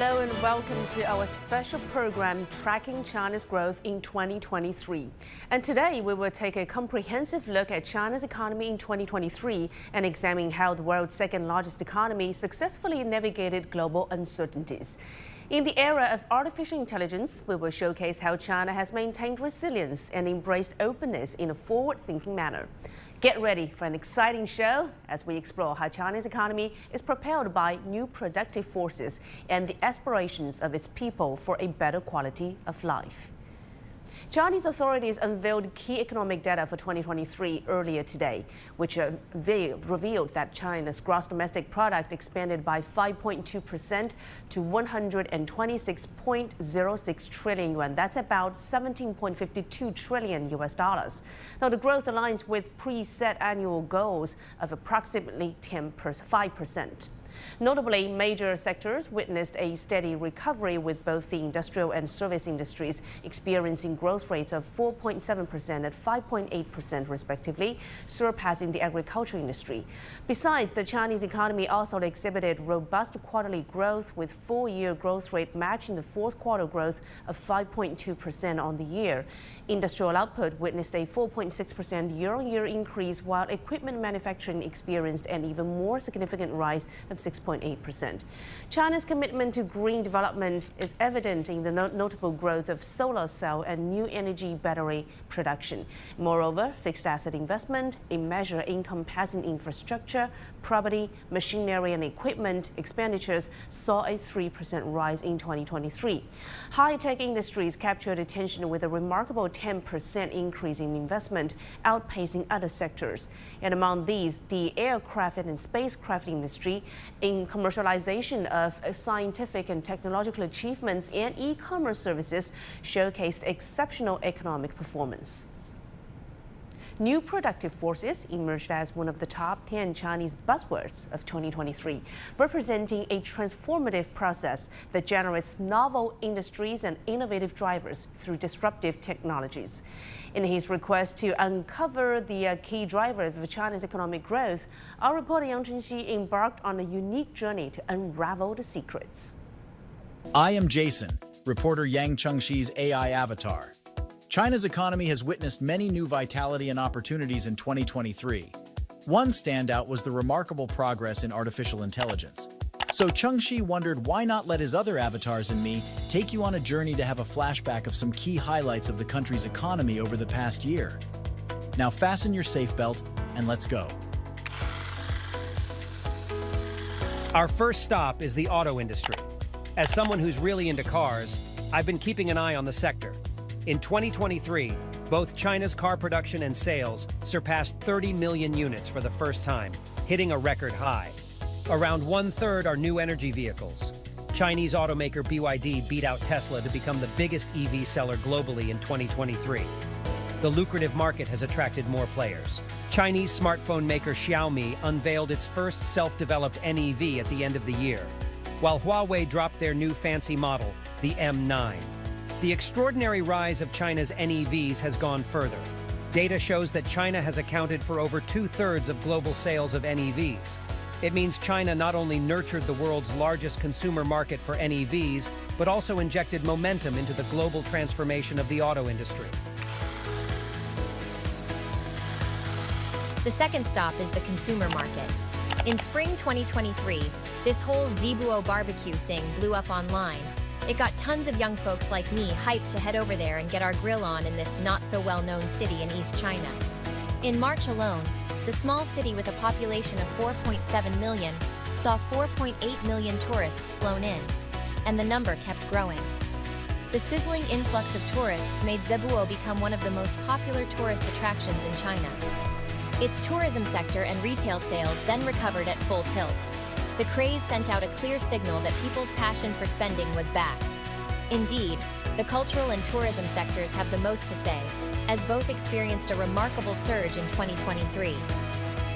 Hello and welcome to our special program tracking China's growth in 2023. And today we will take a comprehensive look at China's economy in 2023 and examine how the world's second largest economy successfully navigated global uncertainties. In the era of artificial intelligence, we will showcase how China has maintained resilience and embraced openness in a forward-thinking manner. Get ready for an exciting show as we explore how China's economy is propelled by new productive forces and the aspirations of its people for a better quality of life. Chinese authorities unveiled key economic data for 2023 earlier today, which revealed that China's gross domestic product expanded by 5.2% to 126.06 trillion yuan. That's about 17.52 trillion US dollars. Now, the growth aligns with preset annual goals of approximately 5%. Notably, major sectors witnessed a steady recovery, with both the industrial and service industries experiencing growth rates of 4.7% and 5.8% respectively, surpassing the agriculture industry. Besides, the Chinese economy also exhibited robust quarterly growth, with full-year growth rate matching the fourth quarter growth of 5.2% on the year. Industrial output witnessed a 4.6% year-on-year increase, while equipment manufacturing experienced an even more significant rise of 6.8%. China's commitment to green development is evident in the notable growth of solar cell and new energy battery production. Moreover, fixed asset investment, a measure encompassing infrastructure, property, machinery and equipment expenditures, saw a 3% rise in 2023. High-tech industries captured attention with a remarkable 10% increase in investment, outpacing other sectors. And among these, the aircraft and spacecraft industry, in commercialization of scientific and technological achievements, and e-commerce services showcased exceptional economic performance. New productive forces emerged as one of the top 10 Chinese buzzwords of 2023, representing a transformative process that generates novel industries and innovative drivers through disruptive technologies. In his request to uncover the key drivers of China's economic growth, our reporter Yang Chengxi embarked on a unique journey to unravel the secrets. I am Jason, reporter Yang Chengxi's AI avatar. China's economy has witnessed many new vitality and opportunities in 2023. One standout was the remarkable progress in artificial intelligence. So Chengxi wondered why not let his other avatars and me take you on a journey to have a flashback of some key highlights of the country's economy over the past year. Now fasten your safe belt and let's go. Our first stop is the auto industry. As someone who's really into cars, I've been keeping an eye on the sector. In 2023, both China's car production and sales surpassed 30 million units for the first time, hitting a record high. Around 1/3 are new energy vehicles. Chinese automaker BYD beat out Tesla to become the biggest EV seller globally in 2023. The lucrative market has attracted more players. Chinese smartphone maker Xiaomi unveiled its first self-developed NEV at the end of the year, while Huawei dropped their new fancy model, the M9. The extraordinary rise of China's NEVs has gone further. Data shows that China has accounted for over 2/3 of global sales of NEVs. It means China not only nurtured the world's largest consumer market for NEVs, but also injected momentum into the global transformation of the auto industry. The second stop is the consumer market. In spring 2023, this whole Zibuo barbecue thing blew up online. It got tons of young folks like me hyped to head over there and get our grill on in this not-so-well-known city in East China. In March alone, the small city with a population of 4.7 million saw 4.8 million tourists flown in, and the number kept growing. The sizzling influx of tourists made Zibuo become one of the most popular tourist attractions in China. Its tourism sector and retail sales then recovered at full tilt. The craze sent out a clear signal that people's passion for spending was back. Indeed, the cultural and tourism sectors have the most to say, as both experienced a remarkable surge in 2023.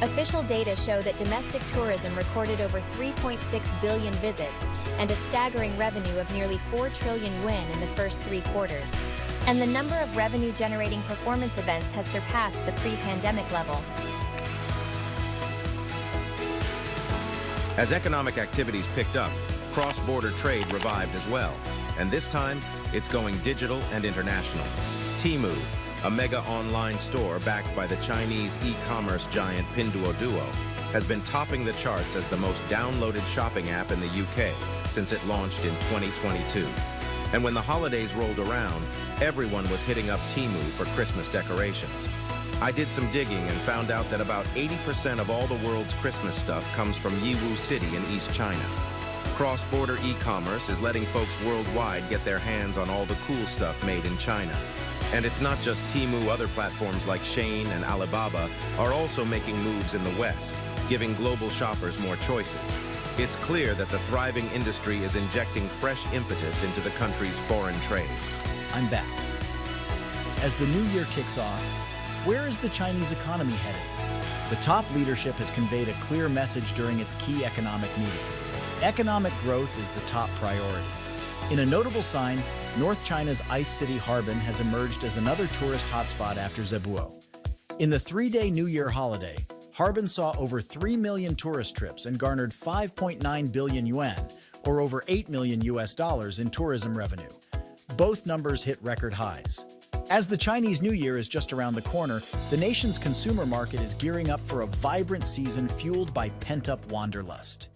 Official data show that domestic tourism recorded over 3.6 billion visits and a staggering revenue of nearly 4 trillion yuan in the first 3 quarters. And the number of revenue-generating performance events has surpassed the pre-pandemic level. As economic activities picked up, Cross-border trade revived as well, and this time, it's going digital and international. Temu, a mega online store backed by the Chinese e-commerce giant Pinduoduo, has been topping the charts as the most downloaded shopping app in the UK since it launched in 2022. And when the holidays rolled around, everyone was hitting up Temu for Christmas decorations. I did some digging and found out that about 80% of all the world's Christmas stuff comes from Yiwu City in East China. Cross-border e-commerce is letting folks worldwide get their hands on all the cool stuff made in China. And it's not just Temu, other platforms like Shein and Alibaba are also making moves in the West, giving global shoppers more choices. It's clear that the thriving industry is injecting fresh impetus into the country's foreign trade. I'm back. As the new year kicks off, where is the Chinese economy headed? The top leadership has conveyed a clear message during its key economic meeting. Economic growth is the top priority. In a notable sign, North China's ice city Harbin has emerged as another tourist hotspot after Zebuo. In the three-day New Year holiday, Harbin saw over 3 million tourist trips and garnered 5.9 billion yuan, or over $8 million in tourism revenue. Both numbers hit record highs. As the Chinese New Year is just around the corner, the nation's consumer market is gearing up for a vibrant season fueled by pent-up wanderlust.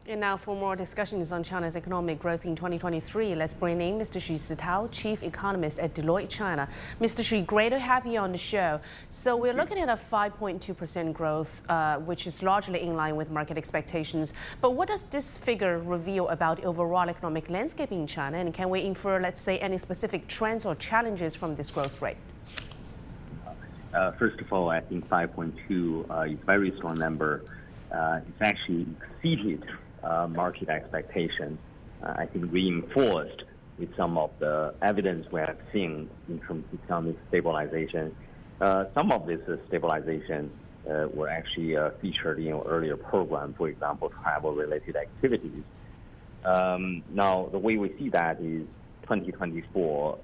And now for more discussions on China's economic growth in 2023, let's bring in Mr. Xu Sitao, Chief Economist at Deloitte China. Mr. Xu, great to have you on the show. So we're looking at a 5.2% growth, which is largely in line with market expectations. But what does this figure reveal about the overall economic landscape in China? And can we infer, let's say, any specific trends or challenges from this growth rate? First of all, I think 5.2 is a very strong number. It's actually exceeded market expectation, I think reinforced with some of the evidence we have seen in terms of economic stabilization. Some of this stabilization were actually featured in an earlier program, for example, travel-related activities. Now, the way we see that is 2024,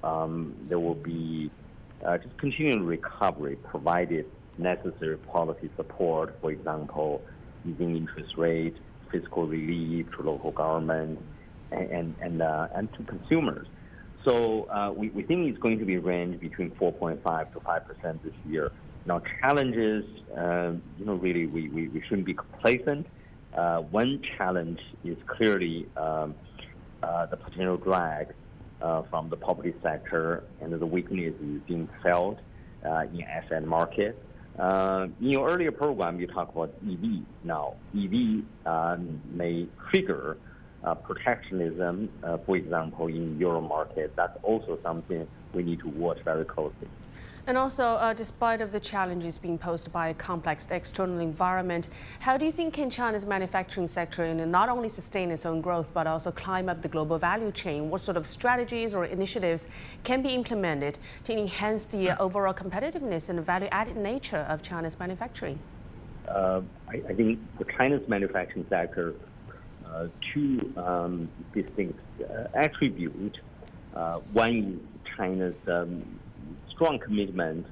there will be just continuing recovery provided necessary policy support, for example, easing interest rate, fiscal relief to local government and to consumers. So we think it's going to be a range between 4.5 to 5% this year. Now, challenges, really we shouldn't be complacent. One challenge is clearly the potential drag from the property sector, and the weakness is being felt in asset market. In your earlier program, you talked about EV. Now, EV may trigger protectionism, for example, in Euro market. That's also something we need to watch very closely. And also, despite of the challenges being posed by a complex external environment, how do you think can China's manufacturing sector not only sustain its own growth, but also climb up the global value chain? What sort of strategies or initiatives can be implemented to enhance the overall competitiveness and value-added nature of China's manufacturing? I think the China's manufacturing sector, two distinct attributes. One is China's strong commitment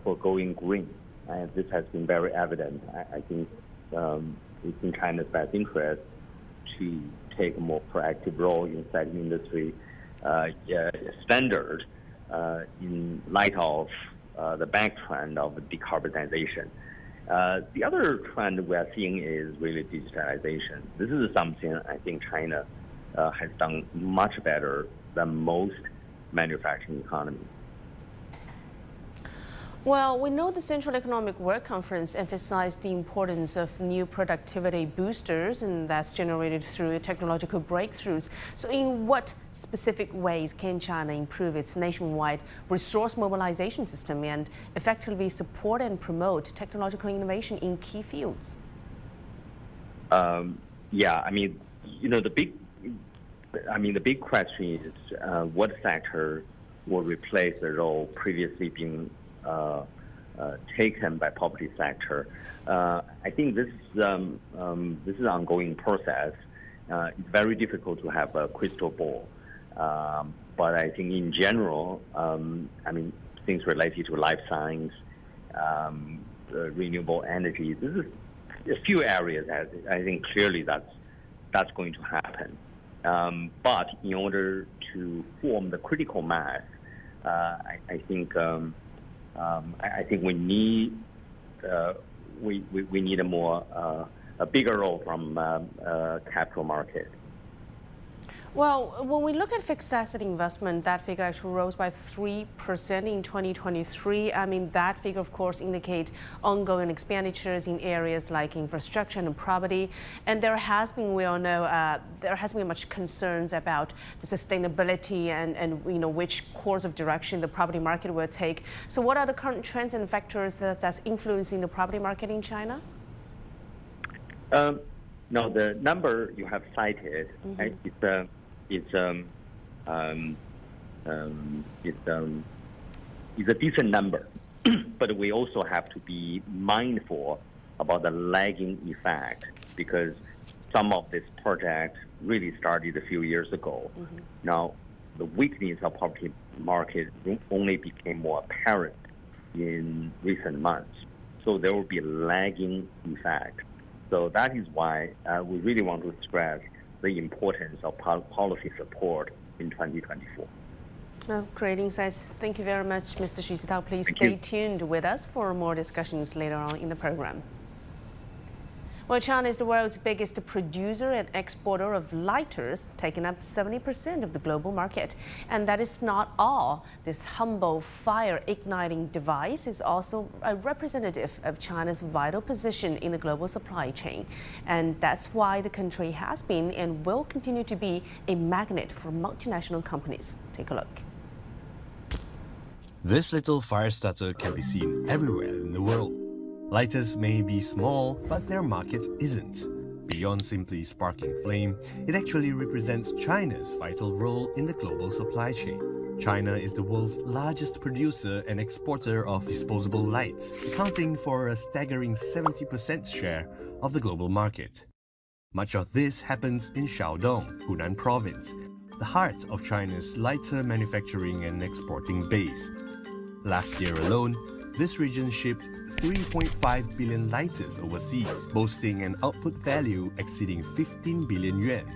for going green, and this has been very evident. I think it's in China's best interest to take a more proactive role in setting industry standard in light of the back trend of decarbonization. The other trend we are seeing is really digitalization. This is something I think China has done much better than most manufacturing economies. Well, we know the Central Economic Work Conference emphasized the importance of new productivity boosters, and that's generated through technological breakthroughs. So in what specific ways can China improve its nationwide resource mobilization system and effectively support and promote technological innovation in key fields? The big question is what sector will replace the role previously being taken by property sector. I think this is an ongoing process. It's very difficult to have a crystal ball, but I think in general, things related to life science, renewable energy. This is a few areas. I think clearly that's that's going to happen. But in order to form the critical mass, I think we need we need a bigger role from capital market. Well, when we look at fixed asset investment, that figure actually rose by 3% in 2023. I mean, that figure, of course, indicates ongoing expenditures in areas like infrastructure and property. And there has been, we all know, there has been much concerns about the sustainability and which course of direction the property market will take. So what are the current trends and factors that's influencing the property market in China? No, the number you have cited, it's a decent number, but we also have to be mindful about the lagging effect, because some of this project really started a few years ago. Now, the weakness of property market only became more apparent in recent months, so there will be a lagging effect. So that is why we really want to stress the importance of policy support in 2024. Well, great insights. Thank you very much, Mr. Xu Zitao. Please stay tuned with us for more discussions later on in the program. Well, China is the world's biggest producer and exporter of lighters, taking up 70% of the global market. And that is not all. This humble fire-igniting device is also a representative of China's vital position in the global supply chain. And that's why the country has been and will continue to be a magnet for multinational companies. Take a look. This little fire starter can be seen everywhere in the world. Lighters may be small, but their market isn't. Beyond simply sparking flame, it actually represents China's vital role in the global supply chain. China is the world's largest producer and exporter of disposable lights, accounting for a staggering 70% share of the global market. Much of this happens in Shandong, Hunan province, the heart of China's lighter manufacturing and exporting base. Last year alone, this region shipped 3.5 billion lighters overseas, boasting an output value exceeding 15 billion yuan,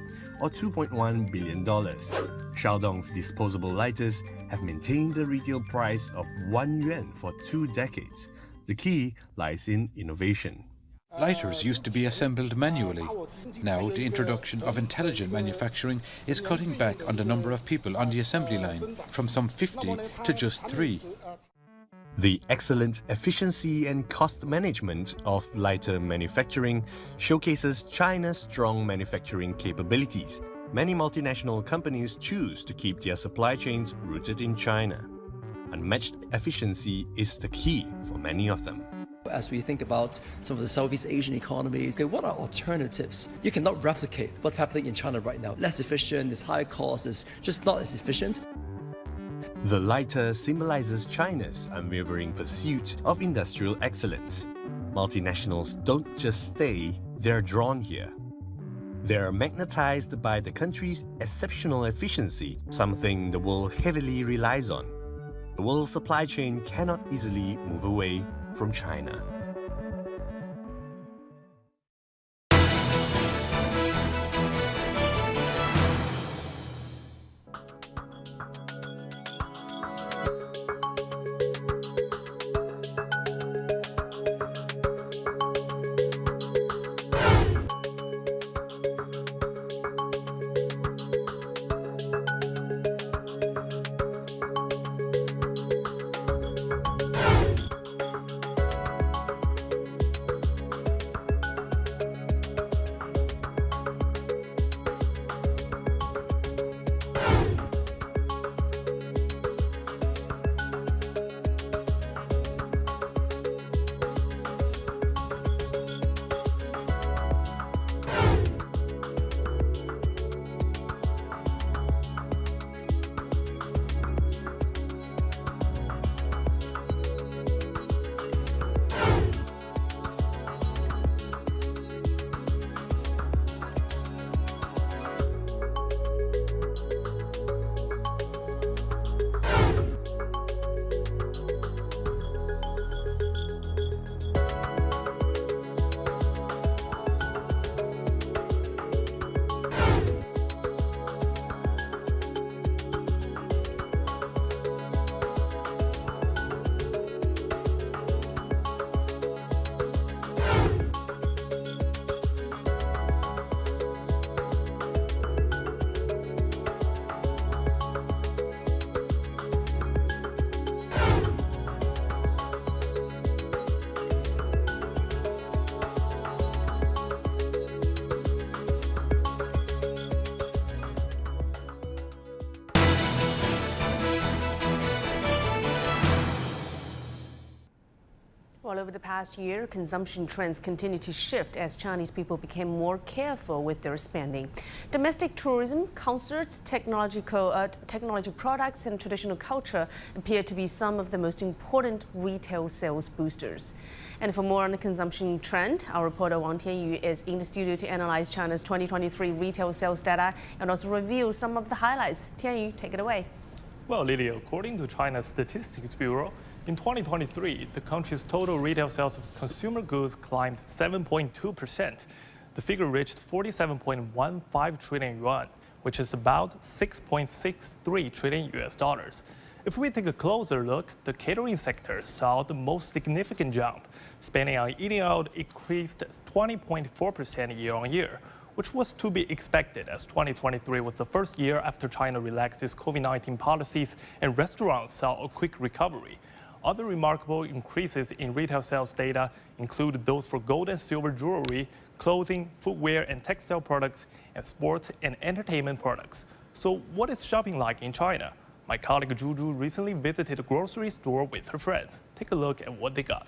or $2.1 billion. Shandong's disposable lighters have maintained a retail price of 1 yuan for 2 decades. The key lies in innovation. Lighters used to be assembled manually. Now, the introduction of intelligent manufacturing is cutting back on the number of people on the assembly line, from some 50 to just 3. The excellent efficiency and cost management of lighter manufacturing showcases China's strong manufacturing capabilities. Many multinational companies choose to keep their supply chains rooted in China. Unmatched efficiency is the key for many of them. As we think about some of the Southeast Asian economies, what are alternatives? You cannot replicate what's happening in China right now. Less efficient, it's high cost, it's just not as efficient. The lighter symbolizes China's unwavering pursuit of industrial excellence. Multinationals don't just stay, they're drawn here. They're magnetized by the country's exceptional efficiency, something the world heavily relies on. The world supply chain cannot easily move away from China. Well, over the past year, consumption trends continue to shift as Chinese people became more careful with their spending. Domestic tourism, concerts, technology products, and traditional culture appear to be some of the most important retail sales boosters. And for more on the consumption trend, our reporter Wang Tianyu is in the studio to analyze China's 2023 retail sales data and also review some of the highlights. Tianyu, take it away. Well, Lily, according to China's Statistics Bureau, in 2023, the country's total retail sales of consumer goods climbed 7.2%. The figure reached 47.15 trillion yuan, which is about 6.63 trillion US dollars. If we take a closer look, the catering sector saw the most significant jump. Spending on eating out increased 20.4% year-on-year, which was to be expected as 2023 was the first year after China relaxed its COVID-19 policies and restaurants saw a quick recovery. Other remarkable increases in retail sales data include those for gold and silver jewelry, clothing, footwear and textile products, and sports and entertainment products. So what is shopping like in China? My colleague Zhu recently visited a grocery store with her friends. Take a look at what they got.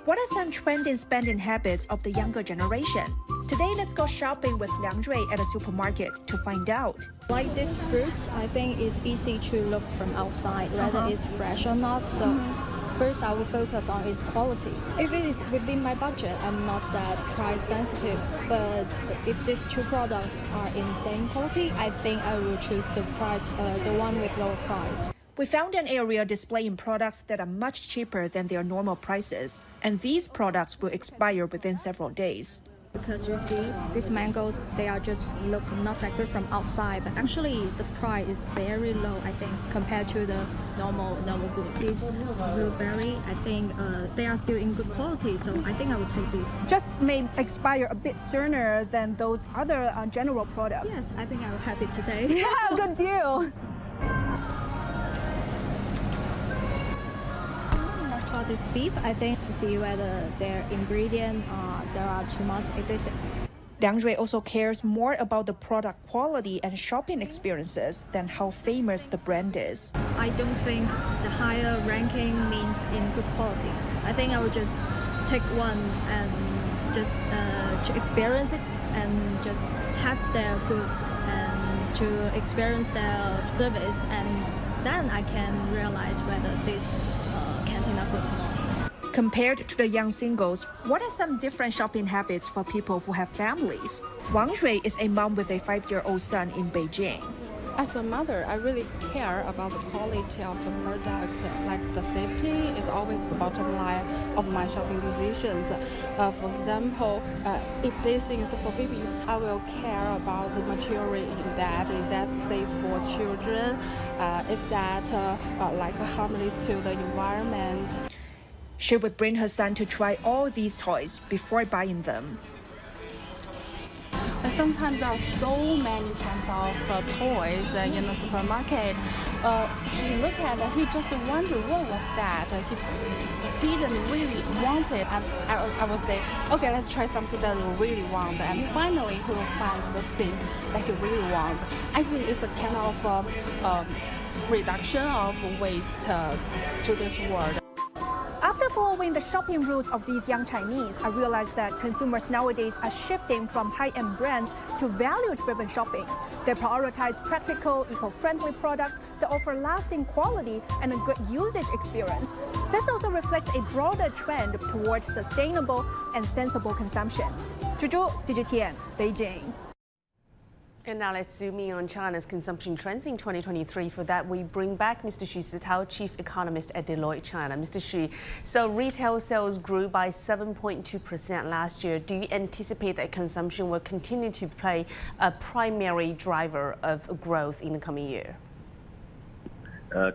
What are some trending spending habits of the younger generation? Today, let's go shopping with Liang Rui at a supermarket to find out. Like this fruit, I think it's easy to look from outside, whether it's fresh or not. So first, I will focus on its quality. If it is within my budget, I'm not that price sensitive. But if these two products are in same quality, I think I will choose the one with lower price. We found an area displaying products that are much cheaper than their normal prices, and these products will expire within several days. Because you see, these mangoes, they are just look not that good from outside, but actually the price is very low, I think, compared to the normal goods. These blueberry, I think they are still in good quality, so I think I will take these. Just may expire a bit sooner than those other general products. Yes, I think I will have it today. Yeah, good deal. For this beef, I think to see whether their ingredient there are too much addition. Liang Rui also cares more about the product quality and shopping experiences than how famous the brand is. I don't think the higher ranking means in good quality. I think I will just take one and just to experience it and just have their good and to experience their service, and then I can realize whether this canteen are good or not. Compared to the young singles, what are some different shopping habits for people who have families? Wang Rui is a mom with a 5-year-old son in Beijing. As a mother, I really care about the quality of the product. Like the safety is always the bottom line of my shopping decisions. For example, if this is for baby use, I will care about the material in that. Is that safe for children? Is that like harmless to the environment? She would bring her son to try all these toys before buying them. Sometimes there are so many kinds of toys in the supermarket. He looked at it, he just wondered what was that. He didn't really want it. And I would say, okay, let's try something that we really want. And finally, he will find the thing that he really wants. I think it's a kind of reduction of waste to this world. After following the shopping rules of these young Chinese, I realized that consumers nowadays are shifting from high-end brands to value-driven shopping. They prioritize practical, eco-friendly products that offer lasting quality and a good usage experience. This also reflects a broader trend towards sustainable and sensible consumption. Zhu, CGTN, Beijing. And now let's zoom in on China's consumption trends in 2023. For that, we bring back Mr. Xu Sitao, Chief Economist at Deloitte China. Mr. Xu, so retail sales grew by 7.2% last year. Do you anticipate that consumption will continue to play a primary driver of growth in the coming year?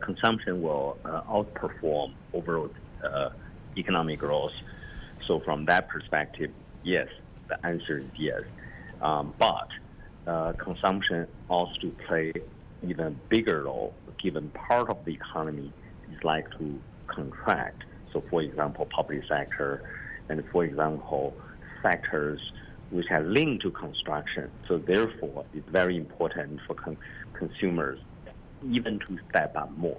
Consumption will outperform overall economic growth. So from that perspective, yes, the answer is yes. But consumption also play even bigger role, given part of the economy is likely to contract. So, for example, public sector and, for example, sectors which are linked to construction. So therefore, it's very important for consumers even to step up more.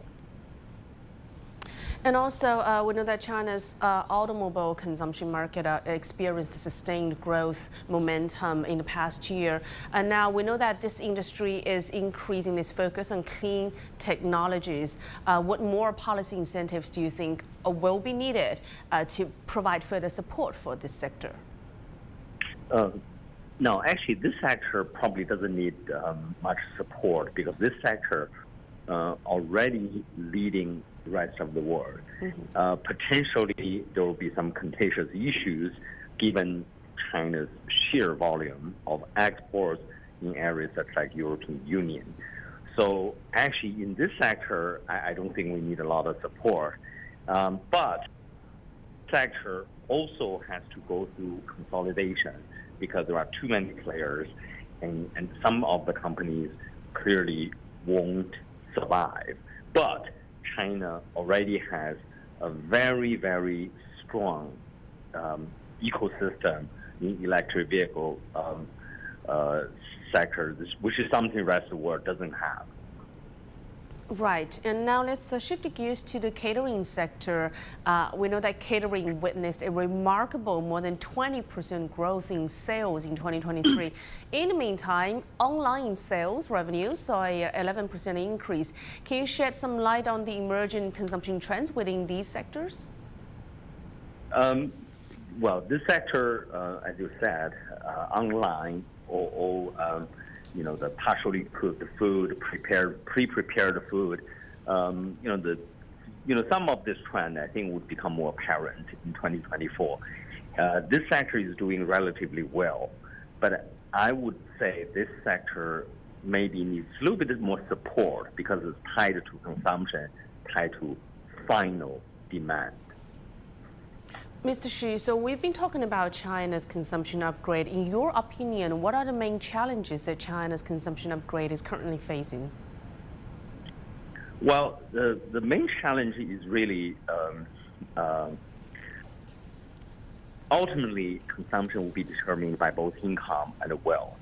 And also, we know that China's automobile consumption market experienced sustained growth momentum in the past year. And now we know that this industry is increasing its focus on clean technologies. What more policy incentives do you think will be needed to provide further support for this sector? No, actually, this sector probably doesn't need much support because this sector already leading the rest of the world. Potentially, there will be some contentious issues given China's sheer volume of exports in areas such like European Union. So actually, in this sector, I don't think we need a lot of support. But sector also has to go through consolidation because there are too many players, and some of the companies clearly won't survive. But China already has a very, very strong ecosystem in electric vehicle sector, which is something the rest of the world doesn't have. Right, and now let's shift gears to the catering sector. We know that catering witnessed a remarkable more than 20% growth in sales in 2023. In the meantime, online sales revenue saw an 11% increase. Can you shed some light on the emerging consumption trends within these sectors? Well, this sector, as you said, online or the partially cooked food, pre-prepared food, some of this trend I think would become more apparent in 2024. This sector is doing relatively well, but I would say this sector maybe needs a little bit more support because it's tied to consumption, tied to final demand. Mr. Xu, so we've been talking about China's consumption upgrade. In your opinion, what are the main challenges that China's consumption upgrade is currently facing? Well, the main challenge is really ultimately consumption will be determined by both income and wealth.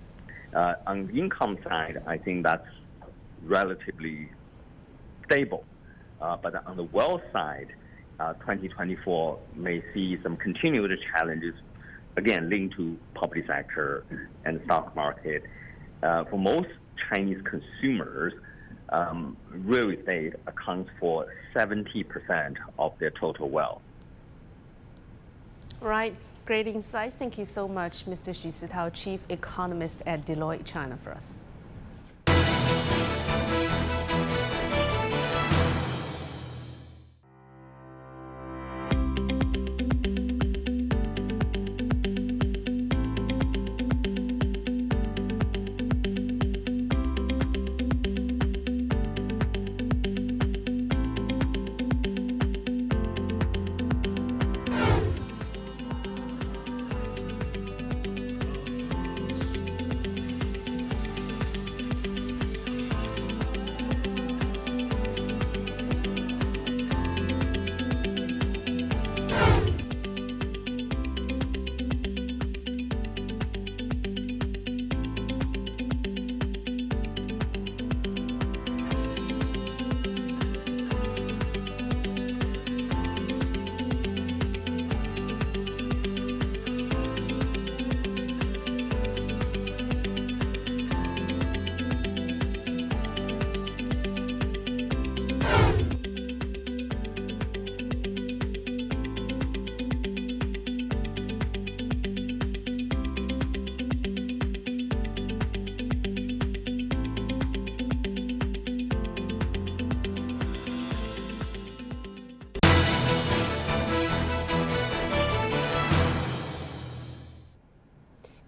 On the income side, I think that's relatively stable. But on the wealth side, 2024 may see some continued challenges, again, linked to public sector and stock market. For most Chinese consumers, real estate accounts for 70% of their total wealth. Right. Great insights. Thank you so much, Mr. Xu Sitao, Chief Economist at Deloitte China, for us.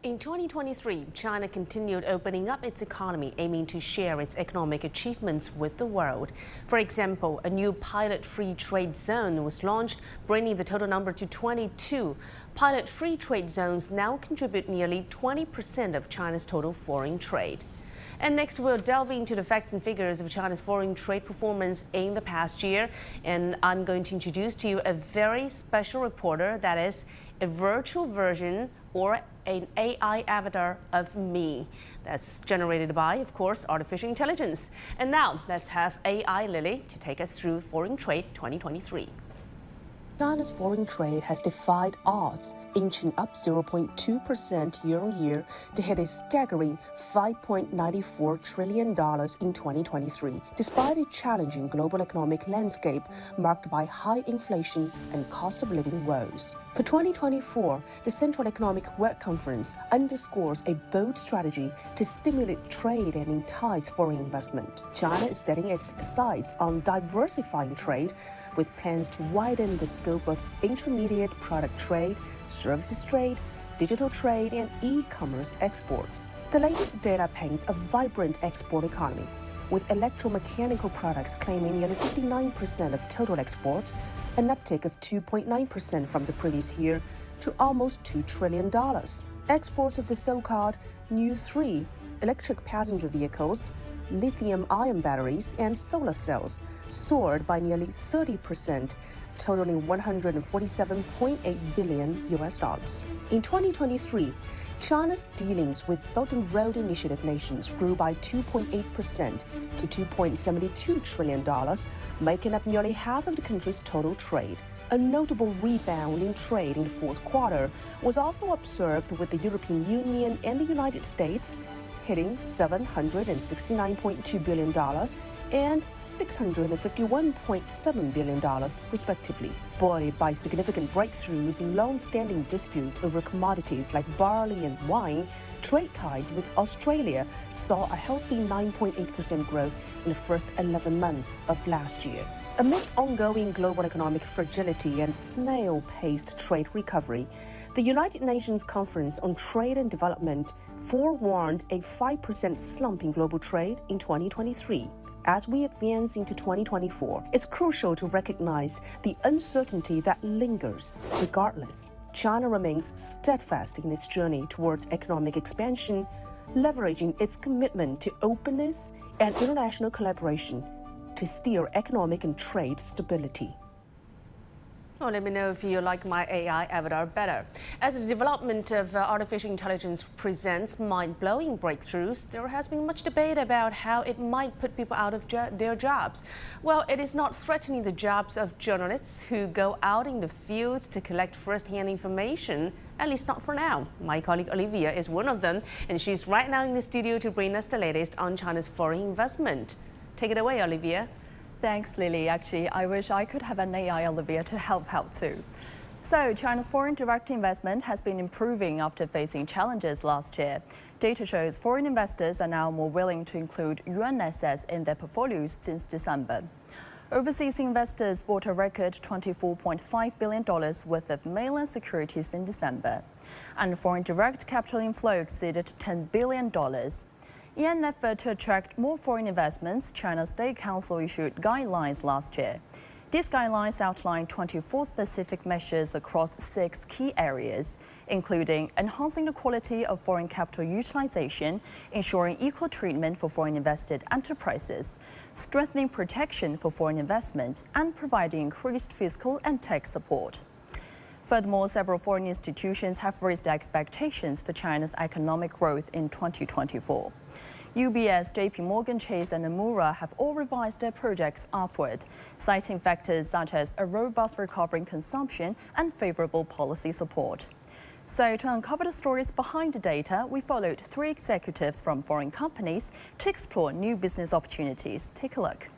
In 2023, China continued opening up its economy, aiming to share its economic achievements with the world. For example, a new pilot free trade zone was launched, bringing the total number to 22. Pilot free trade zones now contribute nearly 20% of China's total foreign trade. And next, we'll delve into the facts and figures of China's foreign trade performance in the past year. And I'm going to introduce to you a very special reporter that is a virtual version or an AI avatar of me. That's generated by, of course, artificial intelligence. And now let's have AI Lily to take us through foreign trade 2023. China's foreign trade has defied odds, inching up 0.2% year-on-year to hit a staggering $5.94 trillion in 2023, despite a challenging global economic landscape marked by high inflation and cost of living woes. For 2024, the Central Economic Work Conference underscores a bold strategy to stimulate trade and entice foreign investment. China is setting its sights on diversifying trade, with plans to widen the scope of intermediate product trade, services trade, digital trade, and e-commerce exports. The latest data paints a vibrant export economy, with electromechanical products claiming nearly 59% of total exports, an uptick of 2.9% from the previous year to almost $2 trillion. Exports of the so-called New 3 electric passenger vehicles, lithium-ion batteries, and solar cells soared by nearly 30%, totaling $147.8 billion. In 2023, China's dealings with Belt and Road Initiative nations grew by 2.8% to $2.72 trillion, making up nearly half of the country's total trade. A notable rebound in trade in the fourth quarter was also observed with the European Union and the United States, hitting $769.2 billion and $651.7 billion, respectively. Buoyed by significant breakthroughs in long-standing disputes over commodities like barley and wine, trade ties with Australia saw a healthy 9.8% growth in the first 11 months of last year. Amidst ongoing global economic fragility and snail-paced trade recovery, the United Nations Conference on Trade and Development forewarned a 5% slump in global trade in 2023. As we advance into 2024, it's crucial to recognize the uncertainty that lingers. Regardless, China remains steadfast in its journey towards economic expansion, leveraging its commitment to openness and international collaboration to steer economic and trade stability. Well, let me know if you like my AI avatar better. As the development of artificial intelligence presents mind-blowing breakthroughs, there has been much debate about how it might put people out of their jobs. Well, it is not threatening the jobs of journalists who go out in the fields to collect first-hand information, at least not for now. My colleague Olivia is one of them, and she's right now in the studio to bring us the latest on China's foreign investment. Take it away, Olivia. Thanks, Lily. Actually, I wish I could have an AI Olivia to help out too. So, China's foreign direct investment has been improving after facing challenges last year. Data shows foreign investors are now more willing to include yuan assets in their portfolios since December. Overseas investors bought a record $24.5 billion worth of mainland securities in December, and foreign direct capital inflow exceeded $10 billion. In an effort to attract more foreign investments, China's State Council issued guidelines last year. These guidelines outline 24 specific measures across 6 key areas, including enhancing the quality of foreign capital utilization, ensuring equal treatment for foreign invested enterprises, strengthening protection for foreign investment, and providing increased fiscal and tax support. Furthermore, several foreign institutions have raised their expectations for China's economic growth in 2024. UBS, JP Morgan Chase, and Nomura have all revised their projects upward, citing factors such as a robust recovery in consumption and favorable policy support. So, to uncover the stories behind the data, we followed 3 executives from foreign companies to explore new business opportunities. Take a look.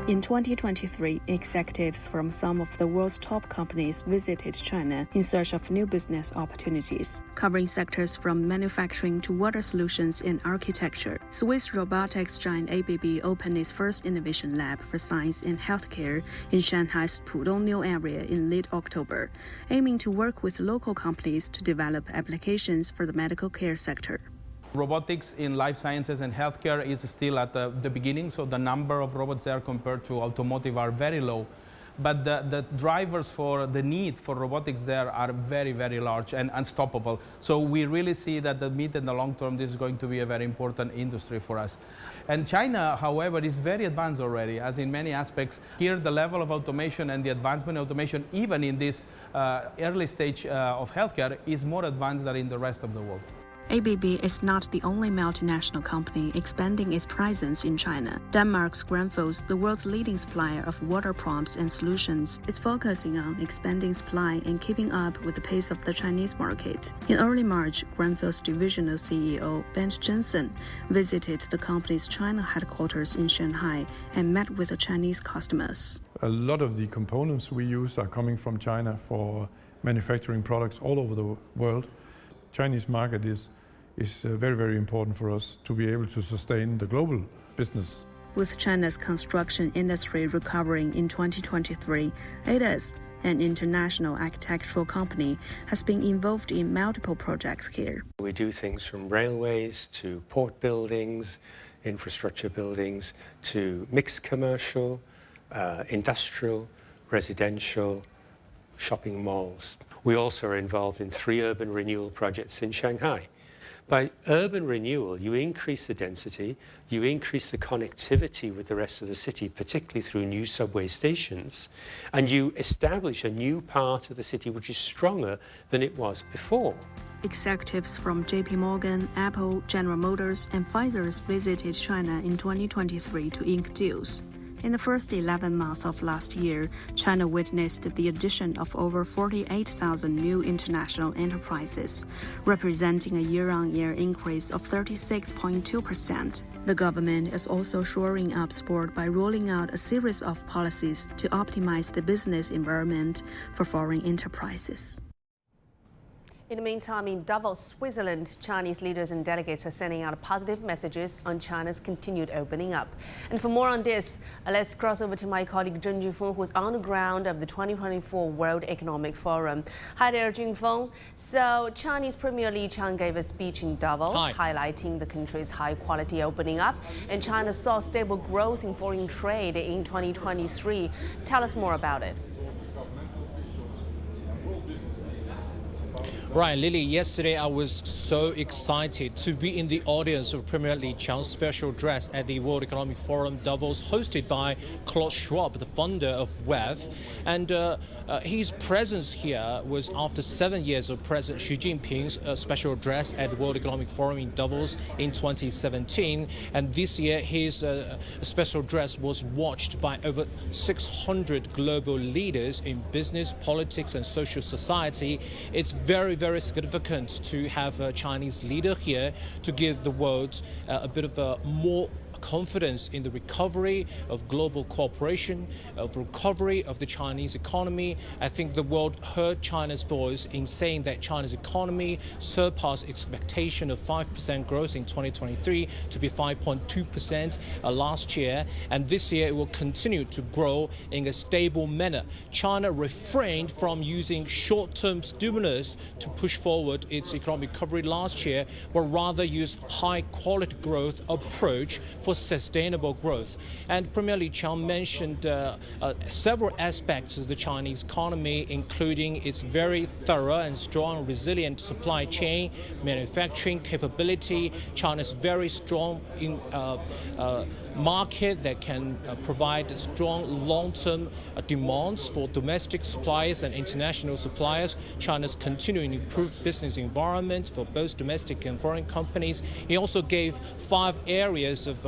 In 2023, executives from some of the world's top companies visited China in search of new business opportunities, covering sectors from manufacturing to water solutions and architecture. Swiss robotics giant ABB opened its first innovation lab for science and healthcare in Shanghai's Pudong New area in late October, aiming to work with local companies to develop applications for the medical care sector. Robotics in life sciences and healthcare is still at the beginning, so the number of robots there compared to automotive are very low. but the drivers for the need for robotics there are very, very large and unstoppable. So we really see that the mid and the long term, this is going to be a very important industry for us. And China, however, is very advanced already, as in many aspects. Here, the level of automation and the advancement of automation, even in this early stage of healthcare, is more advanced than in the rest of the world. ABB is not the only multinational company expanding its presence in China. Denmark's Grenfos, the world's leading supplier of water pumps and solutions, is focusing on expanding supply and keeping up with the pace of the Chinese market. In early March, Grenfos divisional CEO Bent Jensen visited the company's China headquarters in Shanghai and met with the Chinese customers. A lot of the components we use are coming from China for manufacturing products all over the world. Chinese market is very, very important for us to be able to sustain the global business. With China's construction industry recovering in 2023, ADAS, an international architectural company, has been involved in multiple projects here. We do things from railways to port buildings, infrastructure buildings, to mixed commercial, industrial, residential, shopping malls. We also are involved in 3 urban renewal projects in Shanghai. By urban renewal, you increase the density, you increase the connectivity with the rest of the city, particularly through new subway stations, and you establish a new part of the city which is stronger than it was before. Executives from JP Morgan, Apple, General Motors, and Pfizer visited China in 2023 to ink deals. In the first 11 months of last year, China witnessed the addition of over 48,000 new international enterprises, representing a year-on-year increase of 36.2%. The government is also shoring up support by rolling out a series of policies to optimize the business environment for foreign enterprises. In the meantime, in Davos, Switzerland, Chinese leaders and delegates are sending out positive messages on China's continued opening up. And for more on this, let's cross over to my colleague Zheng Junfeng, who's on the ground of the 2024 World Economic Forum. Hi there, Junfeng. So Chinese Premier Li Qiang gave a speech in Davos, highlighting the country's high-quality opening up. And China saw stable growth in foreign trade in 2023. Tell us more about it. Right, Lily, yesterday I was so excited to be in the audience of Premier Li Qiang's special address at the World Economic Forum Davos, hosted by Klaus Schwab, the founder of WEF. And his presence here was after 7 years of President Xi Jinping's special address at the World Economic Forum in Davos in 2017. And this year, his special address was watched by over 600 global leaders in business, politics, and social society. It's very significant to have a Chinese leader here to give the world a bit of a more confidence in the recovery of global cooperation, of recovery of the Chinese economy. I think the world heard China's voice in saying that China's economy surpassed expectation of 5% growth in 2023 to be 5.2% last year. And this year it will continue to grow in a stable manner. China refrained from using short-term stimulus to push forward its economic recovery last year, but rather use high-quality growth approach for sustainable growth. And Premier Li Qiang mentioned several aspects of the Chinese economy, including its very thorough and strong, resilient supply chain, manufacturing capability, China's very strong market that can provide strong long-term demands for domestic suppliers and international suppliers, China's continuing improved business environment for both domestic and foreign companies. He also gave 5 areas of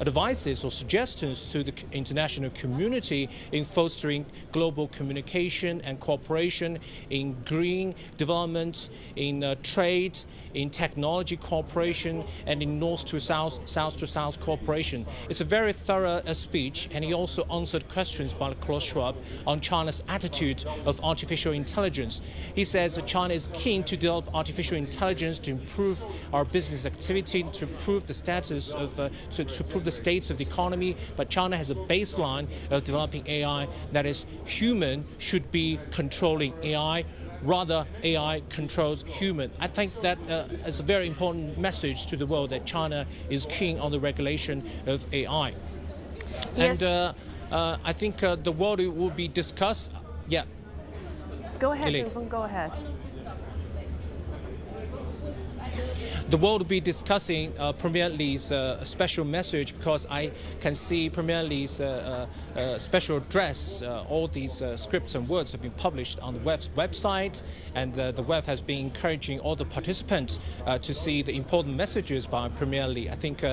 advices or suggestions to the international community in fostering global communication and cooperation, in green development, in trade, in technology cooperation, and in north to south, south to south cooperation. It's a very thorough speech, and he also answered questions by Klaus Schwab on China's attitude of artificial intelligence. He says that China is keen to develop artificial intelligence to improve our business activity, to improve the status of, to improve the state of the economy, but China has a baseline of developing AI that is human should be controlling AI. Rather, AI controls human. I think that is a very important message to the world that China is keen on the regulation of AI. Yes. And I think the world will be discussed. Yeah. Go ahead, Lily. Jingfeng, go ahead. The world will be discussing Premier Li's special message, because I can see Premier Li's special address. All these scripts and words have been published on the website, and the web has been encouraging all the participants to see the important messages by Premier Li. I think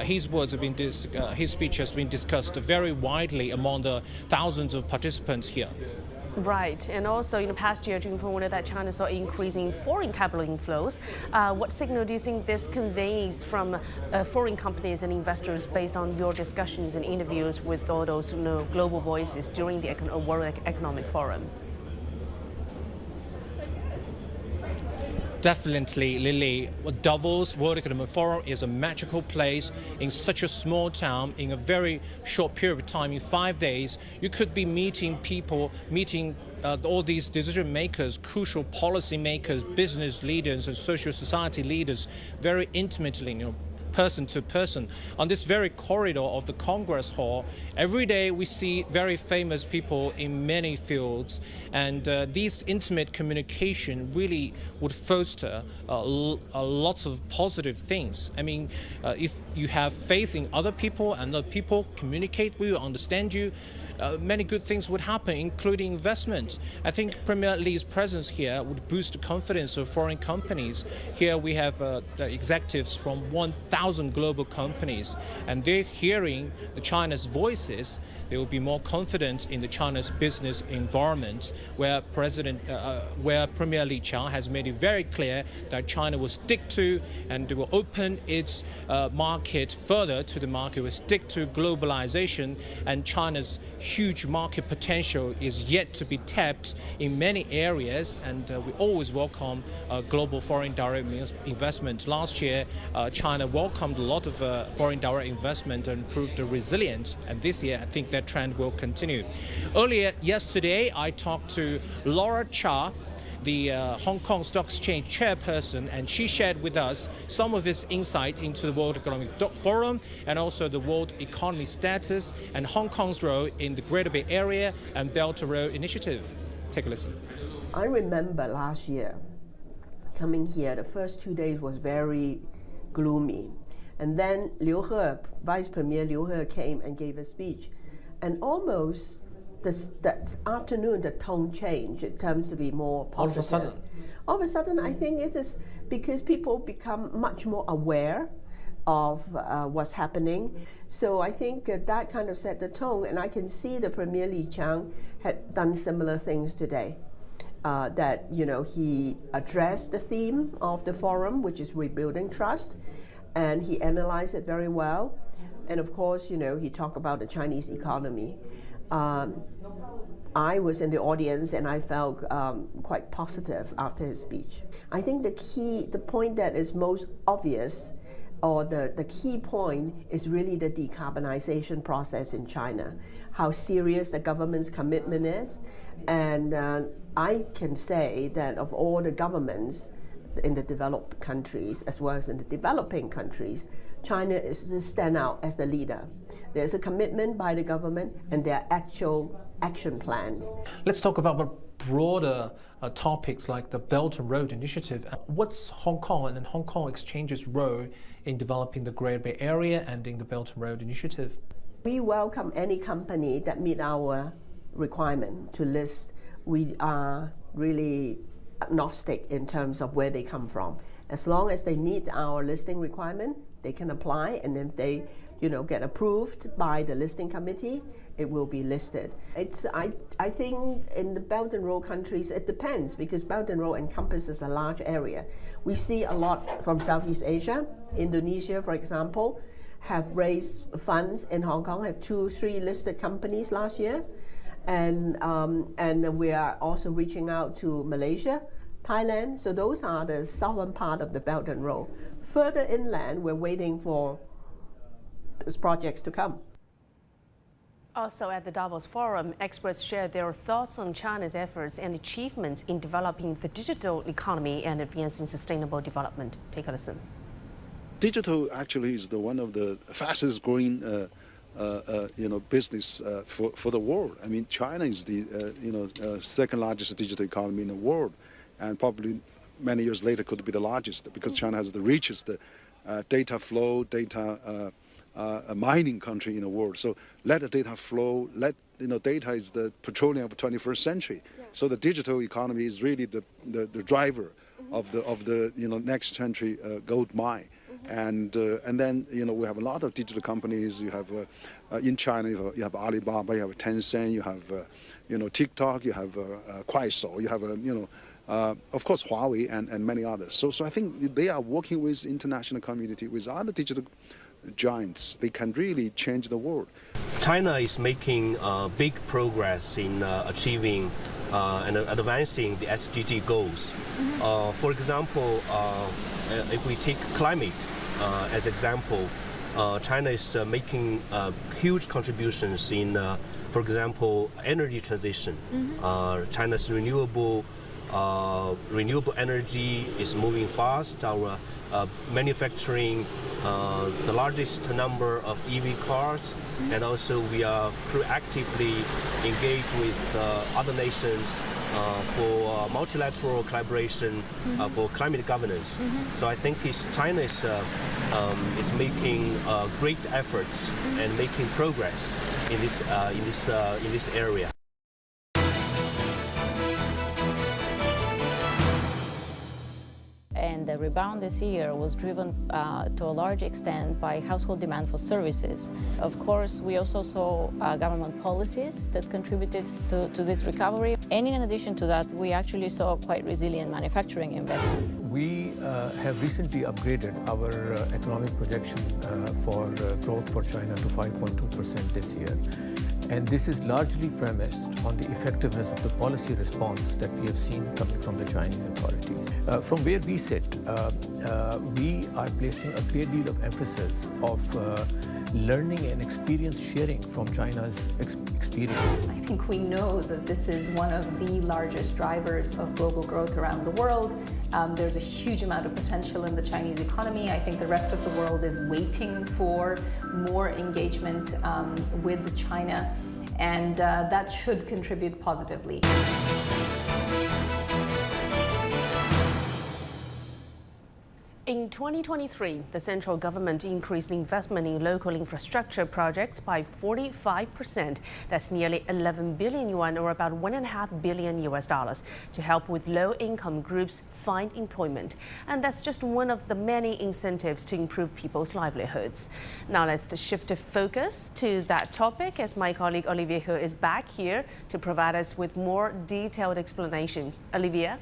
his words have been his speech has been discussed very widely among the thousands of participants here. Right, and also in the past year, Jingfeng noted that China saw increasing foreign capital inflows. What signal do you think this conveys from foreign companies and investors based on your discussions and interviews with all those global voices during the World Economic Forum? Definitely, Lily. Davos World Economic Forum is a magical place in such a small town in a very short period of time. In 5 days, you could be meeting people, all these decision makers, crucial policy makers, business leaders, and social society leaders very intimately, person to person. On this very corridor of the Congress Hall, every day we see very famous people in many fields, and these intimate communication really would foster lots of positive things. I mean, if you have faith in other people and other people communicate with you, understand you, many good things would happen, including investment. I think Premier Li's presence here would boost the confidence of foreign companies. Here we have the executives from 1,000 global companies, and they're hearing China's voices. They will be more confident in the China's business environment, where Premier Li Qiang has made it very clear that China will stick to and will open its market further to the market, will stick to globalization, and China's huge market potential is yet to be tapped in many areas, and we always welcome global foreign direct investment. Last year, China welcomed a lot of foreign direct investment and proved resilient, and this year I think that trend will continue. Earlier yesterday, I talked to Laura Cha, the Hong Kong Stock Exchange chairperson, and she shared with us some of his insight into the World Economic Forum and also the world economy status and Hong Kong's role in the Greater Bay Area and Belt and Road Initiative. Take a listen. I remember last year coming here, the first 2 days was very gloomy. And then Vice Premier Liu He came and gave a speech. And almost that afternoon, the tone changed. It comes to be more positive. All of a sudden, I think it is because people become much more aware of what's happening. So I think that kind of set the tone. And I can see the Premier Li Qiang had done similar things today. That he addressed the theme of the forum, which is rebuilding trust, and he analyzed it very well. And of course, he talked about the Chinese economy. I was in the audience and I felt quite positive after his speech. I think the point that is most obvious, or the key point, is really the decarbonization process in China, how serious the government's commitment is. And I can say that of all the governments in the developed countries as well as in the developing countries, China is to stand out as the leader. There's a commitment by the government and there are actual action plans. Let's talk about broader topics like the Belt and Road Initiative. What's Hong Kong and Hong Kong Exchange's role in developing the Greater Bay Area and in the Belt and Road Initiative? We welcome any company that meet our requirement to list. We are really agnostic in terms of where they come from. As long as they meet our listing requirement, they can apply, and if they get approved by the listing committee, it will be listed. I think in the Belt and Road countries, it depends, because Belt and Road encompasses a large area. We see a lot from Southeast Asia. Indonesia, for example, have raised funds in Hong Kong, had 2-3 listed companies last year. And we are also reaching out to Malaysia, Thailand. So those are the southern part of the Belt and Road. Further inland, we're waiting for those projects to come. Also at the Davos Forum, experts shared their thoughts on China's efforts and achievements in developing the digital economy and advancing sustainable development. Take a listen. Digital actually is one of the fastest growing business for the world. I mean, China is the second largest digital economy in the world, and probably many years later could be the largest, because China has the richest data flow, data mining country in the world. So let the data flow. Data is the petroleum of the 21st century. Yeah. So the digital economy is really the driver of the next century gold mine. And then we have a lot of digital companies. You have in China you have Alibaba, you have Tencent, you have TikTok, you have Kuaishou, you have of course Huawei and many others. So I think they are working with international community, with other digital giants. They can really change the world. China is making big progress in achieving and advancing the SDG goals. For example, if we take climate as example, China is making huge contributions in, for example, energy transition. China's renewable energy is moving fast. Our manufacturing the largest number of EV cars, and also we are proactively engaged with other nations for multilateral collaboration for climate governance. So I think China is making great efforts and making progress in this area. And the rebound this year was driven to a large extent by household demand for services. Of course, we also saw government policies that contributed to this recovery. And in addition to that, we actually saw quite resilient manufacturing investment. We have recently upgraded our economic projection for growth for China to 5.2% this year. And this is largely premised on the effectiveness of the policy response that we have seen coming from the Chinese authorities. From where we sit, we are placing a great deal of emphasis of learning and experience sharing from China's experience. I think we know that this is one of the largest drivers of global growth around the world. There's a huge amount of potential in the Chinese economy. I think the rest of the world is waiting for more engagement with China, and that should contribute positively. In 2023, the central government increased investment in local infrastructure projects by 45%. That's nearly 11 billion yuan, or about $1.5 billion to help with low-income groups find employment. And that's just one of the many incentives to improve people's livelihoods. Now let's shift the focus to that topic, as my colleague Olivia He is back here to provide us with more detailed explanation. Olivia?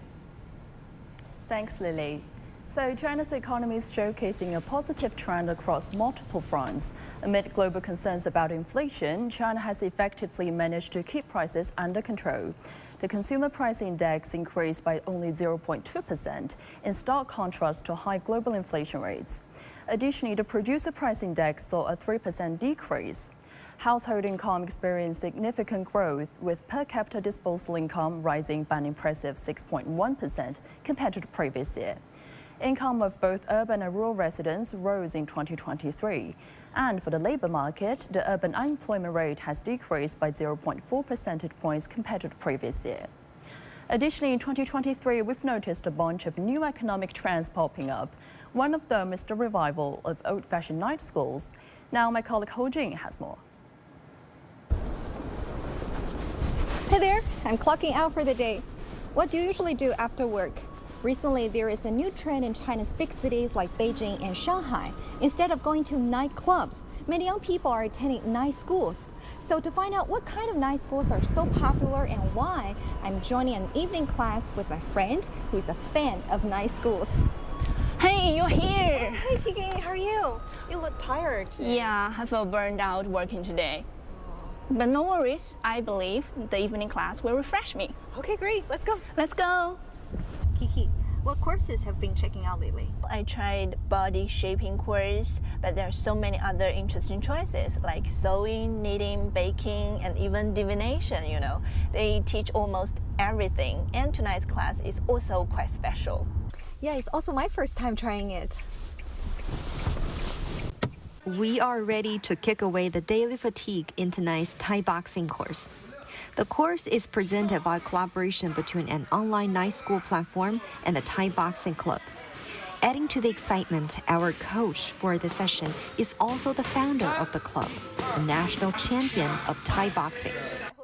Thanks, Lily. So China's economy is showcasing a positive trend across multiple fronts. Amid global concerns about inflation, China has effectively managed to keep prices under control. The consumer price index increased by only 0.2%, in stark contrast to high global inflation rates. Additionally, the producer price index saw a 3% decrease. Household income experienced significant growth, with per capita disposable income rising by an impressive 6.1% compared to the previous year. Income of both urban and rural residents rose in 2023. And for the labor market, the urban unemployment rate has decreased by 0.4 percentage points compared to the previous year. Additionally, in 2023, we've noticed a bunch of new economic trends popping up. One of them is the revival of old-fashioned night schools. Now my colleague Ho Jing has more. Hey there, I'm clocking out for the day. What do you usually do after work? Recently, there is a new trend in China's big cities like Beijing and Shanghai. Instead of going to nightclubs, many young people are attending night schools. So to find out what kind of night schools are so popular and why, I'm joining an evening class with my friend who is a fan of night schools. Hey, you're here! Oh, hey, Kiki, how are you? You look tired today. Yeah, I feel burned out working today. But no worries, I believe the evening class will refresh me. Okay, great, let's go. Let's go. Kiki, what courses have you been checking out lately? I tried body shaping course, but there are so many other interesting choices like sewing, knitting, baking, and even divination, you know. They teach almost everything, and tonight's class is also quite special. Yeah, it's also my first time trying it. we are ready to kick away the daily fatigue in tonight's Thai boxing course. The course is presented by collaboration between an online night school platform and the Thai Boxing Club. Adding to the excitement, our coach for the session is also the founder of the club, a national champion of Thai boxing.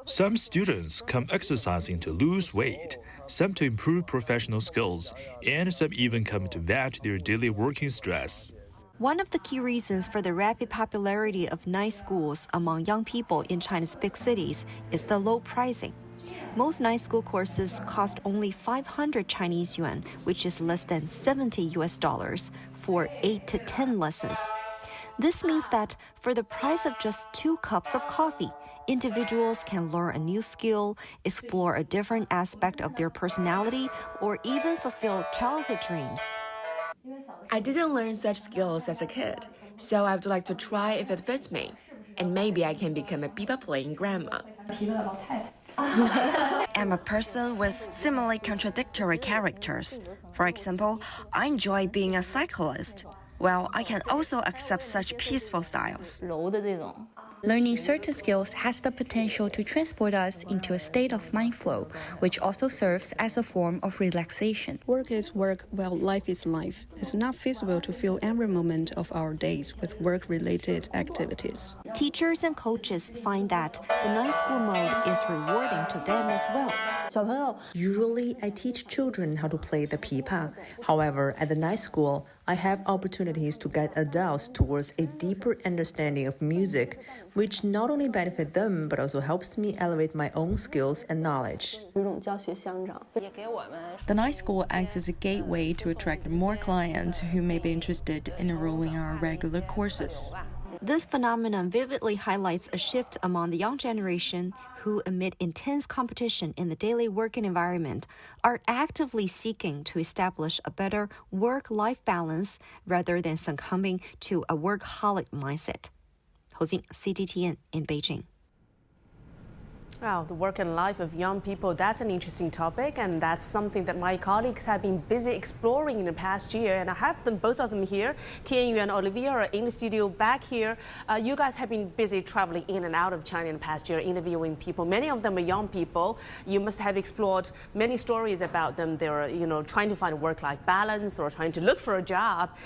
Some students come exercising to lose weight, some to improve professional skills, and some even come to vent their daily working stress. One of the key reasons for the rapid popularity of night schools among young people in China's big cities is the low pricing. Most night school courses cost only 500 Chinese yuan, which is less than $70 for 8 to 10 lessons. This means that for the price of just 2 cups of coffee, individuals can learn a new skill, explore a different aspect of their personality, or even fulfill childhood dreams. I didn't learn such skills as a kid, so I would like to try if it fits me. And maybe I can become a pipa-playing grandma. I'm a person with similarly contradictory characters. For example, I enjoy being a cyclist. Well, I can also accept such peaceful styles. Learning certain skills has the potential to transport us into a state of mind flow, which also serves as a form of relaxation. Work is work while life is life. It's not feasible to fill every moment of our days with work-related activities. Teachers and coaches find that the night school mode is rewarding to them as well. Usually, I teach children how to play the pipa. However, at the night school, I have opportunities to guide adults towards a deeper understanding of music, which not only benefit them, but also helps me elevate my own skills and knowledge. The night school acts as a gateway to attract more clients who may be interested in enrolling in our regular courses. This phenomenon vividly highlights a shift among the young generation who, amid intense competition in the daily working environment, are actively seeking to establish a better work-life balance rather than succumbing to a workaholic mindset. Hou Jing, CGTN in Beijing. Wow, the work and life of young people, that's an interesting topic, and that's something that my colleagues have been busy exploring in the past year. And I have them, both of them here. Tianyu and Olivia are in the studio back here. You guys have been busy traveling in and out of China in the past year, interviewing people. Many of them are young people. You must have explored many stories about them. They're, trying to find a work-life balance or trying to look for a job.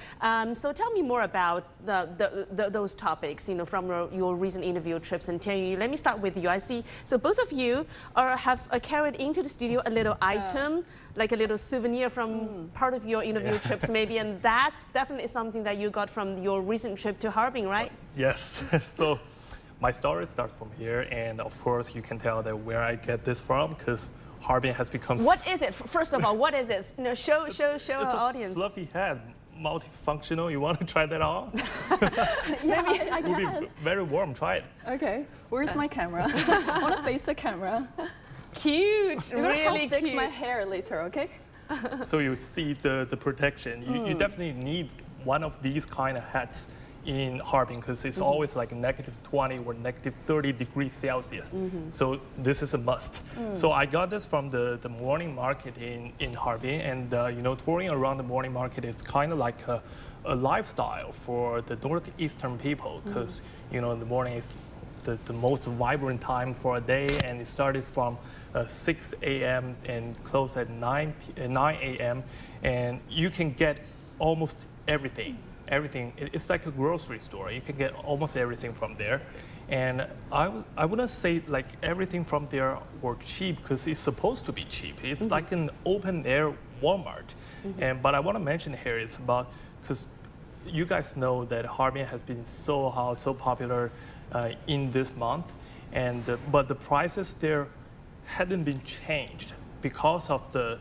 So tell me more about those topics, from your recent interview trips. And Tianyu, let me start with you. I see. So both of you have carried into the studio a little item, like a little souvenir from part of your interview trips maybe, and that's definitely something that you got from your recent trip to Harbin, right? Yes. So my story starts from here, and of course you can tell that where I get this from, because Harbin has become... What is it? First of all, what is it? Show our audience. Fluffy hat, multifunctional. You want to try that on? Yeah, I can. It will be very warm. Try it. Okay. Where's my camera? I want to face the camera. Cute. You're gonna really help fix cute. my hair later, okay? So you see the protection. You definitely need one of these kind of hats in Harbin, because it's always like -20 or -30 degrees Celsius. So this is a must. So I got this from the morning market in Harbin, and touring around the morning market is kind of like a lifestyle for the northeastern people, because the morning is the most vibrant time for a day, and it started from 6 a.m. and close at 9 a.m. and you can get almost everything. It's like a grocery store. You can get almost everything from there. And I wouldn't say like everything from there were cheap, because it's supposed to be cheap. It's like an open air Walmart. But I want to mention here is about, because you guys know that Harbin has been so hot, so popular in this month, and but the prices there hadn't been changed because of the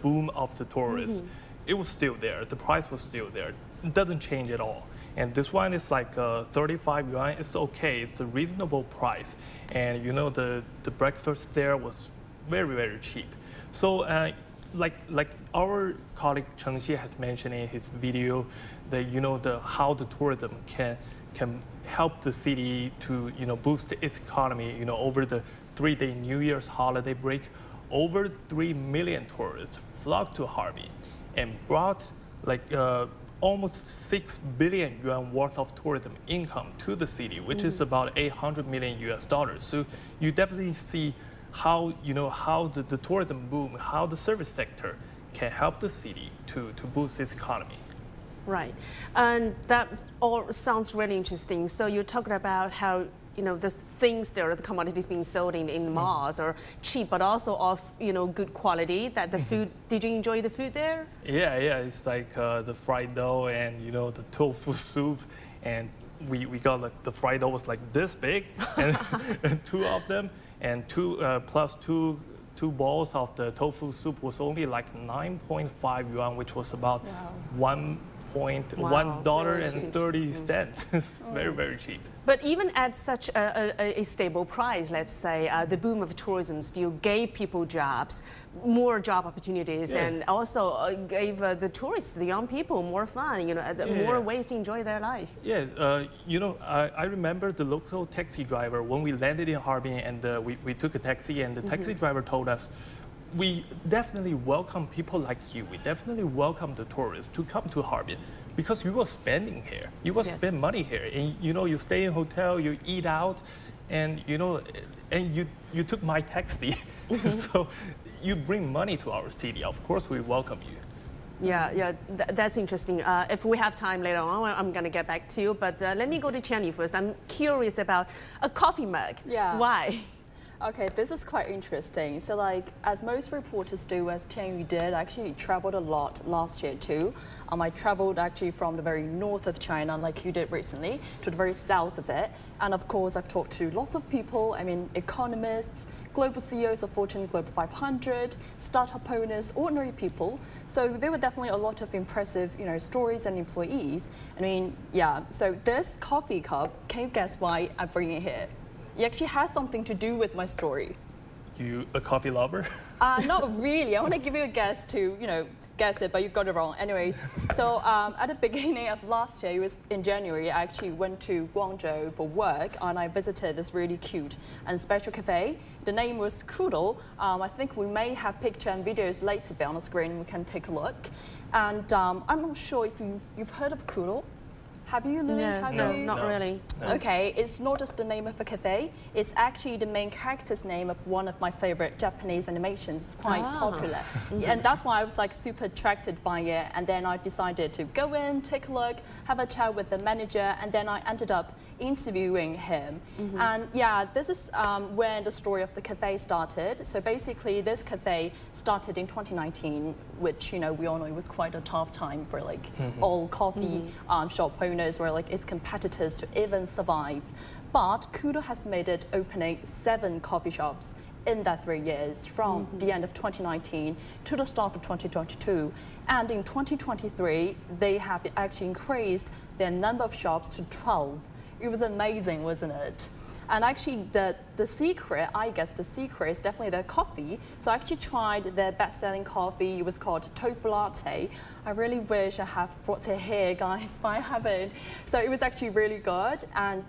boom of the tourists. It was still there. The price was still there. It doesn't change at all. And this one is like 35 yuan. It's okay. It's a reasonable price. And the breakfast there was very, very cheap. So like our colleague Cheng Xie has mentioned in his video, that how the tourism can help the city to boost its economy. Over the 3-day New Year's holiday break, over 3 million tourists flocked to Harbin and brought like almost 6 billion yuan worth of tourism income to the city, which is about 800 million US dollars. So you definitely see how, how the tourism boom, how the service sector can help the city to boost its economy. Right, and that all sounds really interesting. So you're talking about how the things there, the commodities being sold in malls are cheap, but also of good quality. That the food. Did you enjoy the food there? Yeah, it's like the fried dough and the tofu soup, and we got like the fried dough was like this big, and two of them, and plus two bowls of the tofu soup was only like 9.5 yuan, which was about $1.30. It's very, very cheap. But even at such a stable price, let's say, the boom of tourism still gave people jobs, more job opportunities, and also gave the tourists, the young people, more fun, more ways to enjoy their life. Yeah, I remember the local taxi driver when we landed in Harbin, and we took a taxi, and the taxi driver told us, we definitely welcome people like you. We definitely welcome the tourists to come to Harbin because you were spending here. You will spend money here, and you stay in hotel, you eat out, and and you took my taxi, so you bring money to our city. Of course, we welcome you. Yeah, that's interesting. If we have time later on, I'm going to get back to you. But let me go to Qianyu first. I'm curious about a coffee mug. Yeah. Why? Okay, this is quite interesting. So like, as most reporters do, as Qianyu did, I actually traveled a lot last year too. I traveled actually from the very north of China, like you did recently, to the very south of it. And of course, I've talked to lots of people, economists, global CEOs of Fortune Global 500, startup owners, ordinary people. So there were definitely a lot of impressive, stories and employees. So this coffee cup, can you guess why I bring it here? It actually has something to do with my story. You a coffee lover? Not really. I want to give you a guess to, guess it, but you got it wrong. Anyways, so at the beginning of last year, it was in January, I actually went to Guangzhou for work, and I visited this really cute and special cafe. The name was Koodle. I think we may have picture and videos later on the screen. We can take a look. And I'm not sure if you've heard of Koodle. Have you, Lily? No, not really. No. Okay, it's not just the name of a cafe. It's actually the main character's name of one of my favorite Japanese animations. It's quite popular. And that's why I was like super attracted by it. And then I decided to go in, take a look, have a chat with the manager, and then I ended up interviewing him. And yeah, this is when the story of the cafe started. So basically, this cafe started in 2019, which, we all know it was quite a tough time for like all coffee shop owners or like its competitors to even survive. But Koodle has made it opening 7 coffee shops in that 3 years, from the end of 2019 to the start of 2022. And in 2023, they have actually increased their number of shops to 12. It was amazing, wasn't it? And actually, the secret, I guess the secret is definitely their coffee. So I actually tried their best-selling coffee. It was called Tofu Latte. I really wish I have brought it here, guys, but I haven't. So it was actually really good, and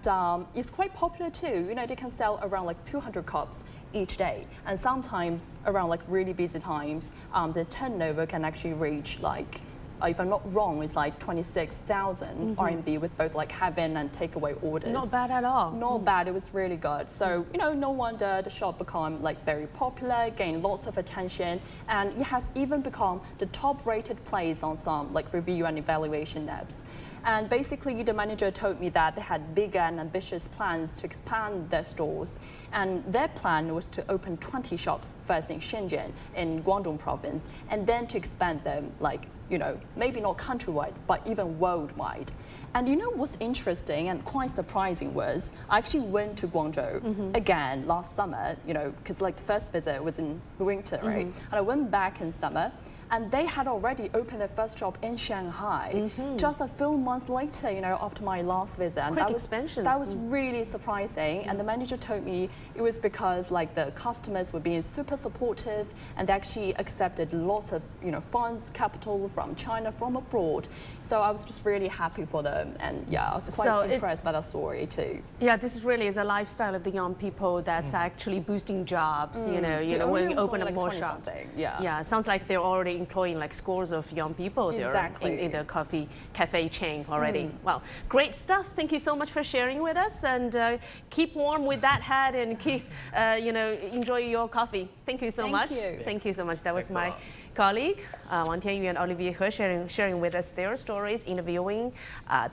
it's quite popular too. They can sell around like 200 cups each day, and sometimes around like really busy times, the turnover can actually reach like, if I'm not wrong, it's like 26,000 RMB with both like have-in and takeaway orders. Not bad at all. Not bad. It was really good. So no wonder the shop became like very popular, gained lots of attention, and it has even become the top-rated place on some like review and evaluation apps. And basically, the manager told me that they had bigger and ambitious plans to expand their stores. And their plan was to open 20 shops, first in Shenzhen, in Guangdong province, and then to expand them, like, maybe not countrywide, but even worldwide. And what's interesting and quite surprising was, I actually went to Guangzhou again last summer, because like the first visit was in winter, right? And I went back in summer, and they had already opened their first shop in Shanghai just a few months later, after my last visit. And quick expansion. That was really surprising. And the manager told me it was because like the customers were being super supportive, and they actually accepted lots of quite capital from China, from abroad. So I was just really happy for them, and yeah, I was quite impressed by that story too. Yeah, this really is a lifestyle of the young people that's actually boosting jobs. When you open up more shops. Yeah. Yeah, sounds like they're already already employing like scores of young people there in the cafe chain already. Well, great stuff. Thank you so much for sharing with us, and keep warm with that hat and keep, enjoy your coffee. Thank you so much. Thank you so much. That was my colleague, Wang Tianyu and Olivier He sharing with us their stories, interviewing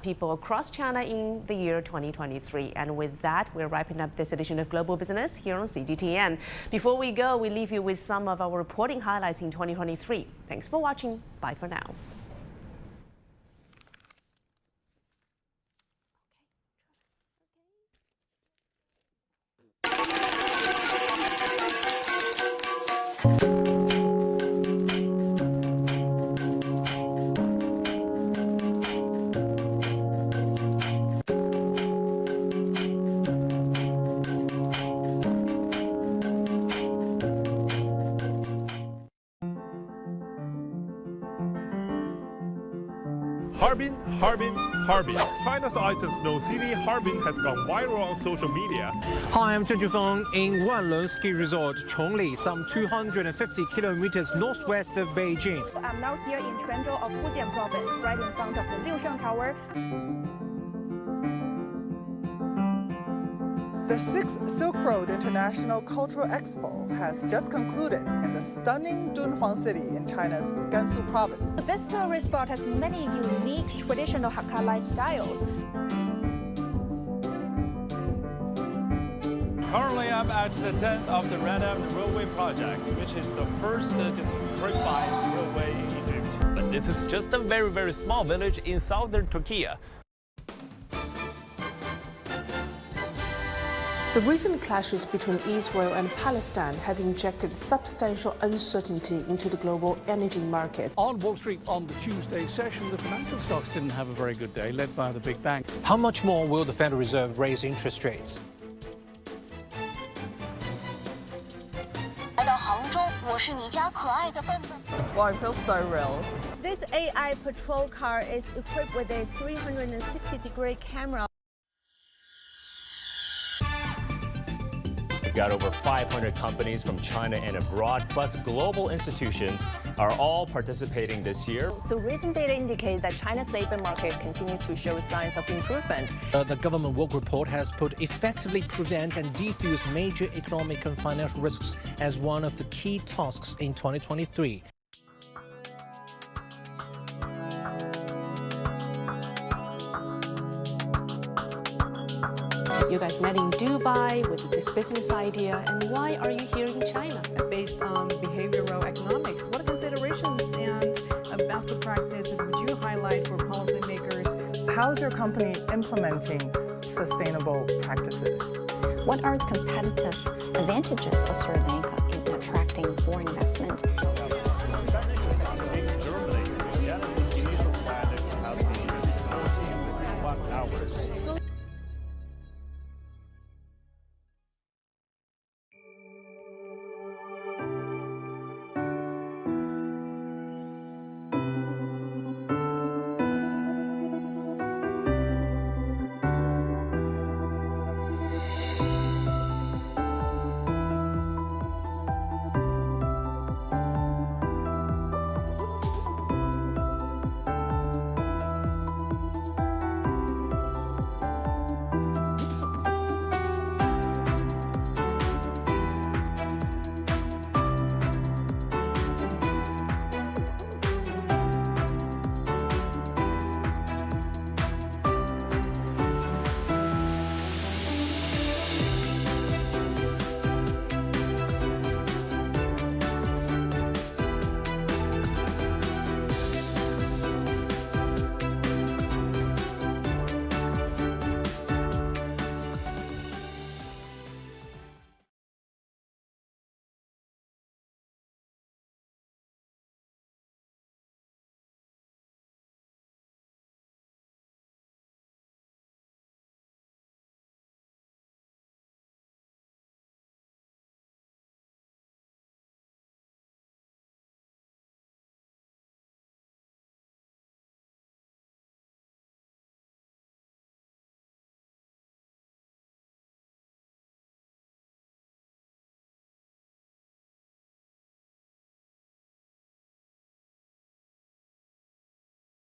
people across China in the year 2023. And with that, we're wrapping up this edition of Global Business here on CGTN. Before we go, we leave you with some of our reporting highlights in 2023. Thanks for watching. Bye for now. Harbin, Harbin, Harbin. China's ice and snow city, Harbin has gone viral on social media. Hi, I'm Zheng Jufeng in Wanlong Ski Resort, Chongli, some 250 kilometers northwest of Beijing. I'm now here in Quanzhou of Fujian province, right in front of the Liusheng Tower. The 6th Silk Road International Cultural Expo has just concluded in the stunning Dunhuang city in China's Gansu province. This tourist spot has many unique traditional Hakka lifestyles. Currently, I'm at the tent of the Red Elm Railway project, which is the first district-wide railway in Egypt. But this is just a very, very small village in southern Turkey. The recent clashes between Israel and Palestine have injected substantial uncertainty into the global energy markets. On Wall Street on the Tuesday session, the financial stocks didn't have a very good day, led by the big bank. How much more will the Federal Reserve raise interest rates? Wow, it feels so real. This AI patrol car is equipped with a 360-degree camera. We've got over 500 companies from China and abroad, plus global institutions are all participating this year. So recent data indicates that China's labor market continues to show signs of improvement. The government work report has put effectively prevent and defuse major economic and financial risks as one of the key tasks in 2023. You guys met in Dubai with this business idea, and why are you here in China? Based on behavioral economics, what considerations and best practices would you highlight for policymakers? How's your company implementing sustainable practices? What are the competitive advantages of Sri Lanka in attracting foreign investment?